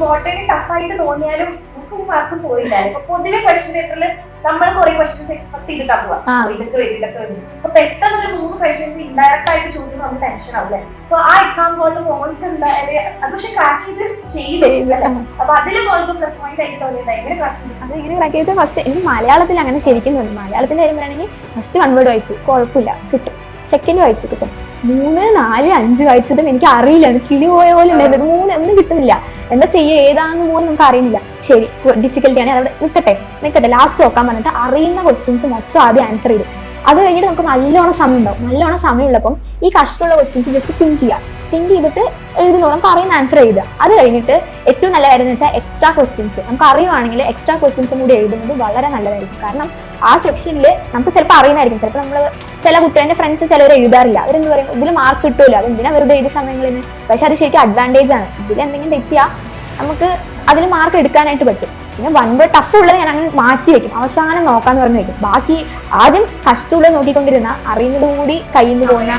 Botany ടഫായിട്ട് തോന്നിയാലും നമുക്ക് mark പോയില്ലായിരുന്നു. പൊതുവെ ക്വസ്റ്റ്യൻ പേപ്പറിൽ നമ്മൾ കുറെ ക്വസ്റ്റ്യൻസ് എക്സ്പെക്ട് ചെയ്തിട്ടാണ് പോവാ, ഇതൊക്കെ വരും. അപ്പൊ പെട്ടെന്ന് ഒരു 3 ക്വസ്റ്റ്യൻസ് ഇൻഡയറക്റ്റ് ആയിട്ട് ചോദിക്കുമ്പോൾ നമുക്ക് ടെൻഷൻ ആവില്ലേ? അപ്പൊ ആ എക്സാം പോലെ മോൾക്ക് എന്തായാലും അത് പക്ഷെ ക്രാക്ക് ചെയ്ത് അപ്പൊ അതില് മോൾക്ക് പ്ലസ് പോയിന്റ് ആയിട്ട് തോന്നിയത് എങ്ങനെ ക്രാക്ക് ചെയ്ത്? ഫസ്റ്റ് എനിക്ക് മലയാളത്തിൽ അങ്ങനെ ശരിക്കും തോന്നി. മലയാളത്തിൽ വരുമ്പോഴാണെങ്കിൽ ഫസ്റ്റ് 1 വേർഡ് വായിച്ചു, കുഴപ്പമില്ല കിട്ടും. സെക്കൻഡ് വായിച്ചു കിട്ടും. 3, 4, 5 വായിച്ചതും എനിക്ക് അറിയില്ല, കിളി പോയ പോലെ ഉണ്ടായിരുന്നു. 3 ഒന്നും കിട്ടുന്നില്ല. എന്താ ചെയ്യുക, ഏതാണെന്ന് പോലും നമുക്ക് അറിയുന്നില്ല. ശരി, ഡിഫിക്കൽട്ടി ആണ്, അവിടെ നിൽക്കട്ടെ ലാസ്റ്റ് നോക്കാൻ പറഞ്ഞിട്ട് അറിയുന്ന ക്വസ്റ്റ്യൻസ് മൊത്തം ആദ്യം ആൻസർ ചെയ്തു. അത് കഴിഞ്ഞിട്ട് നമുക്ക് നല്ലോണം സമയം ഉണ്ടാവും. നല്ലോണം സമയമുള്ളപ്പം ഈ കഷ്ടമുള്ള ക്വസ്റ്റ്യൻസ് ജസ്റ്റ് തിങ്ക് ചെയ്തിട്ട് എഴുതുന്നു, നമുക്ക് അറിയുന്ന ആൻസർ എഴുതുക. അത് കഴിഞ്ഞിട്ട് ഏറ്റവും നല്ല കാര്യം എന്ന് വെച്ചാൽ എക്സ്ട്രാ ക്വസ്റ്റ്യൻസ് നമുക്ക് അറിയുവാണെങ്കിൽ എക്സ്ട്രാ ക്വസ്റ്റ്യൻസും കൂടി എഴുതുന്നത് വളരെ നല്ലതായിരിക്കും. കാരണം ആ സെക്ഷനിൽ നമുക്ക് ചിലപ്പോൾ അറിയുന്നതായിരിക്കും. ചിലപ്പോൾ നമ്മൾ ചില കുട്ടികളുടെ ഫ്രണ്ട്സ് ചിലവർ എഴുതാറില്ല. അവരെന്ത് പറയും, ഇതിൽ മാർക്ക് കിട്ടുമല്ലോ, അതെന്തിനാ വെറുതെ എഴുതിയ സമയങ്ങളിൽ നിന്ന്. പക്ഷെ അത് ശരിക്കും അഡ്വാൻറ്റേജ് ആണ്. ഇതിൽ എന്തെങ്കിലും തെറ്റിയാൽ നമുക്ക് അതിൽ മാർക്ക് എടുക്കാനായിട്ട് പറ്റും. പിന്നെ 1 വേർഡ് ടഫ് ഉള്ളത് ഞാൻ അങ്ങനെ മാറ്റി വെക്കും, അവസാനം നോക്കാന്ന് പറഞ്ഞു വെക്കും. ബാക്കി ആദ്യം കഷ്ടമുള്ളത് നോക്കിക്കൊണ്ടിരുന്ന അറിയുന്നതും കൂടി കയ്യിൽ നിന്ന് പോകുന്ന